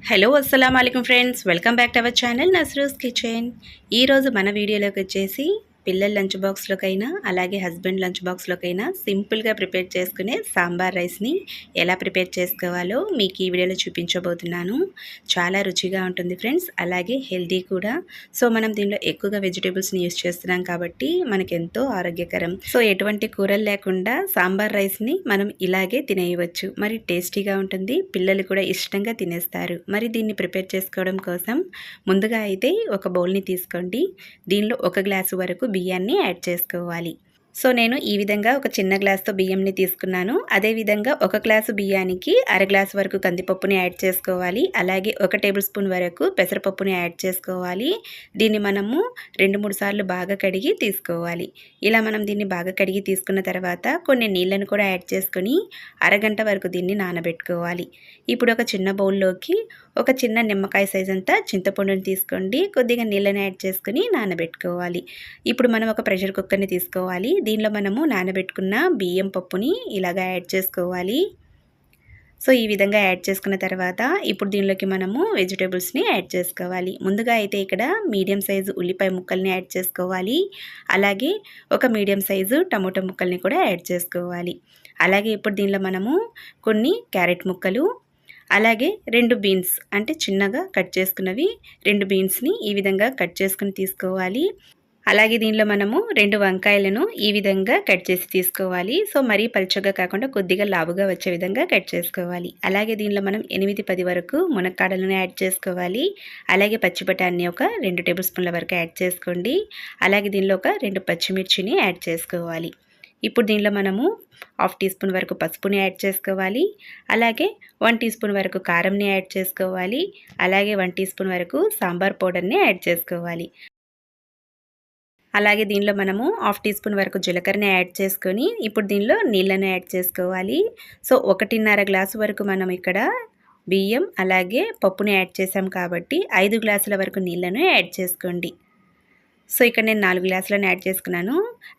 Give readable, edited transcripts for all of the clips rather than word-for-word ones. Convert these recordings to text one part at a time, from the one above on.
Hello అస్సలాము అలైకుం friends, welcome back to our channel Nasrus kitchen. ఈరోజు మన వీడియోలోకి వచ్చేసి పిల్లల లంచ్ బాక్స్లోకైనా అలాగే హస్బెండ్ లంచ్ బాక్స్లోకైనా సింపుల్గా ప్రిపేర్ చేసుకునే సాంబార్ రైస్ని ఎలా ప్రిపేర్ చేసుకోవాలో మీకు ఈ వీడియోలో చూపించబోతున్నాను. చాలా రుచిగా ఉంటుంది ఫ్రెండ్స్, అలాగే హెల్దీ కూడా. సో మనం దీనిలో ఎక్కువగా వెజిటేబుల్స్ని యూస్ చేస్తున్నాం కాబట్టి మనకెంతో ఆరోగ్యకరం. సో ఎటువంటి కూరలు లేకుండా సాంబార్ రైస్ని మనం ఇలాగే తినేయవచ్చు. మరి టేస్టీగా ఉంటుంది, పిల్లలు కూడా ఇష్టంగా తినేస్తారు. మరి దీన్ని ప్రిపేర్ చేసుకోవడం కోసం ముందుగా అయితే ఒక బౌల్ని తీసుకోండి. దీనిలో 1 గ్లాసు వరకు బియ్యాన్ని యాడ్ చేసుకోవాలి. సో నేను ఈ విధంగా ఒక చిన్న గ్లాస్తో బియ్యంని తీసుకున్నాను. అదేవిధంగా 1 గ్లాసు బియ్యానికి అర గ్లాసు వరకు కందిపప్పుని యాడ్ చేసుకోవాలి. అలాగే 1 టేబుల్ స్పూన్ వరకు పెసరపప్పుని యాడ్ చేసుకోవాలి. దీన్ని మనము 2-3 సార్లు బాగా కడిగి తీసుకోవాలి. ఇలా మనం దీన్ని బాగా కడిగి తీసుకున్న తర్వాత కొన్ని నీళ్ళను కూడా యాడ్ చేసుకొని అరగంట వరకు దీన్ని నానబెట్టుకోవాలి. ఇప్పుడు ఒక చిన్న బౌల్లోకి ఒక చిన్న నిమ్మకాయ సైజ్ అంతా చింతపండుని తీసుకోండి. కొద్దిగా నీళ్ళని యాడ్ చేసుకుని నానబెట్టుకోవాలి. ఇప్పుడు మనం ఒక ప్రెషర్ కుక్కర్ని తీసుకోవాలి. దీనిలో మనము నానబెట్టుకున్న బియ్యం పప్పుని ఇలాగా యాడ్ చేసుకోవాలి. సో ఈ విధంగా యాడ్ చేసుకున్న తర్వాత ఇప్పుడు దీనిలోకి మనము వెజిటేబుల్స్ని యాడ్ చేసుకోవాలి. ముందుగా అయితే ఇక్కడ మీడియం సైజు ఉల్లిపాయ ముక్కల్ని యాడ్ చేసుకోవాలి. అలాగే ఒక మీడియం సైజు టమోటా ముక్కల్ని కూడా యాడ్ చేసుకోవాలి. అలాగే ఇప్పుడు దీనిలో మనము కొన్ని క్యారెట్ ముక్కలు, అలాగే 2 బీన్స్ అంటే చిన్నగా కట్ చేసుకున్నవి 2 బీన్స్ని ఈ విధంగా కట్ చేసుకుని తీసుకోవాలి. అలాగే దీనిలో మనము 2 వంకాయలను ఈ విధంగా కట్ చేసి తీసుకోవాలి. సో మరీ పలుచగా కాకుండా కొద్దిగా లావుగా వచ్చే విధంగా కట్ చేసుకోవాలి. అలాగే దీనిలో మనం 8-10 వరకు మునక్కాడలను యాడ్ చేసుకోవాలి. అలాగే పచ్చి బఠానీ ఒక 2 టేబుల్ స్పూన్ల వరకు యాడ్ చేసుకోండి. అలాగే దీనిలో ఒక 2 పచ్చిమిర్చిని యాడ్ చేసుకోవాలి. ఇప్పుడు దీనిలో మనము 1/2 టీ స్పూన్ వరకు పసుపుని యాడ్ చేసుకోవాలి. అలాగే 1 టీ స్పూన్ వరకు కారంని యాడ్ చేసుకోవాలి. అలాగే 1 టీ స్పూన్ వరకు సాంబార్ పౌడర్ని యాడ్ చేసుకోవాలి. అలాగే దీనిలో మనము 1/2 టీ స్పూన్ వరకు జీలకర్రని యాడ్ చేసుకొని ఇప్పుడు దీనిలో నీళ్ళని యాడ్ చేసుకోవాలి. సో 1.5 గ్లాసు వరకు మనం ఇక్కడ బియ్యం అలాగే పప్పుని యాడ్ చేసాం కాబట్టి 5 గ్లాసుల వరకు నీళ్ళను యాడ్ చేసుకోండి. సో ఇక్కడ నేను 4 గ్లాసులను యాడ్ చేసుకున్నాను.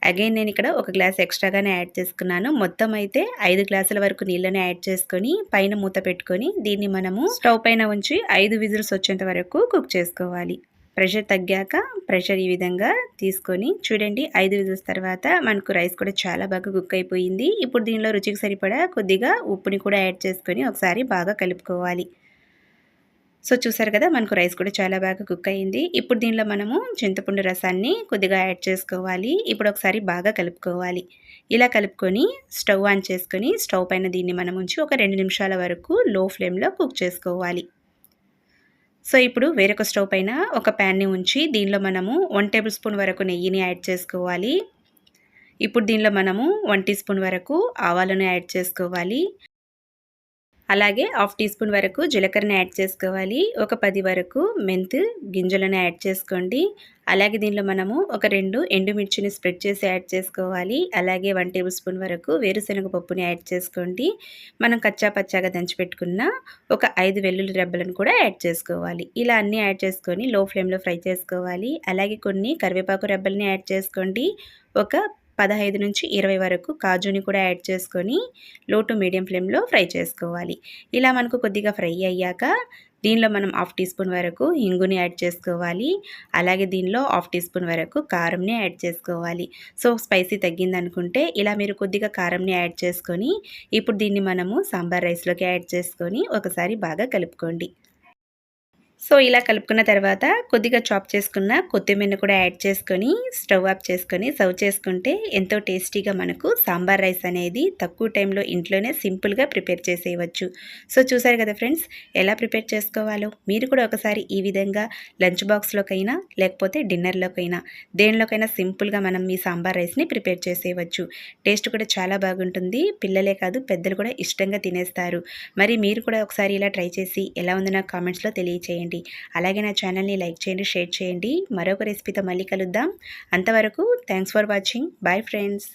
అగైన్ నేను ఇక్కడ 1 గ్లాస్ ఎక్స్ట్రాగానే యాడ్ చేసుకున్నాను. మొత్తం అయితే 5 గ్లాసుల వరకు నీళ్ళని యాడ్ చేసుకొని పైన మూత పెట్టుకొని దీన్ని మనము స్టవ్ పైన ఉంచి 5 విజిల్స్ వచ్చేంత వరకు కుక్ చేసుకోవాలి. ప్రెషర్ తగ్గాక ప్రెషర్ ఈ విధంగా తీసుకొని చూడండి, 5 విజిల్స్ తర్వాత మనకు రైస్ కూడా చాలా బాగా కుక్ అయిపోయింది. ఇప్పుడు దీనిలో రుచికి సరిపడా కొద్దిగా ఉప్పుని కూడా యాడ్ చేసుకొని ఒకసారి బాగా కలుపుకోవాలి. సో చూసారు కదా, మనకు రైస్ కూడా చాలా బాగా కుక్ అయ్యింది. ఇప్పుడు దీనిలో మనము చింతపండు రసాన్ని కొద్దిగా యాడ్ చేసుకోవాలి. ఇప్పుడు ఒకసారి బాగా కలుపుకోవాలి. ఇలా కలుపుకొని స్టవ్ ఆన్ చేసుకొని స్టవ్ పైన దీన్ని మనం ఉంచి ఒక 2 నిమిషాల వరకు లో ఫ్లేమ్లో కుక్ చేసుకోవాలి. సో ఇప్పుడు వేరొక స్టవ్ పైన ఒక ప్యాన్ని ఉంచి దీనిలో మనము 1 టేబుల్ స్పూన్ వరకు నెయ్యిని యాడ్ చేసుకోవాలి. ఇప్పుడు దీనిలో మనము 1 టీ స్పూన్ వరకు ఆవాలను యాడ్ చేసుకోవాలి. అలాగే 1/2 టీ స్పూన్ వరకు జీలకర్రని యాడ్ చేసుకోవాలి. ఒక 10 వరకు మెంతు గింజలను యాడ్ చేసుకోండి. అలాగే దీనిలో మనము ఒక 2 ఎండుమిర్చిని స్ప్రెడ్ చేసి యాడ్ చేసుకోవాలి. అలాగే 1 టేబుల్ స్పూన్ వరకు వేరుశనగ పప్పుని యాడ్ చేసుకోండి. మనం కచ్చా పచ్చాగా దంచిపెట్టుకున్న ఒక 5 వెల్లుల్లి రెబ్బలను కూడా యాడ్ చేసుకోవాలి. ఇలా అన్నీ యాడ్ చేసుకొని లో ఫ్లేమ్లో ఫ్రై చేసుకోవాలి. అలాగే కొన్ని కరివేపాకు రెబ్బల్ని యాడ్ చేసుకోండి. ఒక 15-20 వరకు కాజుని కూడా యాడ్ చేసుకొని లో టు మీడియం ఫ్లేమ్లో ఫ్రై చేసుకోవాలి. ఇలా మనకు కొద్దిగా ఫ్రై అయ్యాక దీనిలో మనం 1/2 టీ స్పూన్ వరకు ఇంగుని యాడ్ చేసుకోవాలి. అలాగే దీనిలో 1/2 టీ స్పూన్ వరకు కారంని యాడ్ చేసుకోవాలి. సో స్పైసీ తగ్గిందనుకుంటే ఇలా మీరు కొద్దిగా కారంని యాడ్ చేసుకొని ఇప్పుడు దీన్ని మనము సాంబార్ రైస్లోకి యాడ్ చేసుకొని ఒకసారి బాగా కలుపుకోండి. సో ఇలా కలుపుకున్న తర్వాత కొద్దిగా చాప్ చేసుకున్న కొత్తిమీరని కూడా యాడ్ చేసుకొని స్టవ్ ఆఫ్ చేసుకొని సర్వ్ చేసుకుంటే ఎంతో టేస్టీగా మనకు సాంబార్ రైస్ అనేది తక్కువ టైంలో ఇంట్లోనే సింపుల్గా ప్రిపేర్ చేసేయవచ్చు. సో చూసారు కదా ఫ్రెండ్స్, ఎలా ప్రిపేర్ చేసుకోవాలో మీరు కూడా ఒకసారి ఈ విధంగా లంచ్ బాక్స్లోకైనా లేకపోతే డిన్నర్లోకైనా దేనిలోకైనా సింపుల్గా మనం ఈ సాంబార్ రైస్ని ప్రిపేర్ చేసేయవచ్చు. టేస్ట్ కూడా చాలా బాగుంటుంది. పిల్లలే కాదు పెద్దలు కూడా ఇష్టంగా తినేస్తారు. మరి మీరు కూడా ఒకసారి ఇలా ట్రై చేసి ఎలా ఉందో నాకు కామెంట్స్లో తెలియచేయండి. అలాగే నా ఛానల్ని లైక్ చేయండి, షేర్ చేయండి. మరొక రెసిపీతో మళ్ళీ కలుద్దాం. అంతవరకు thanks for watching. Bye friends.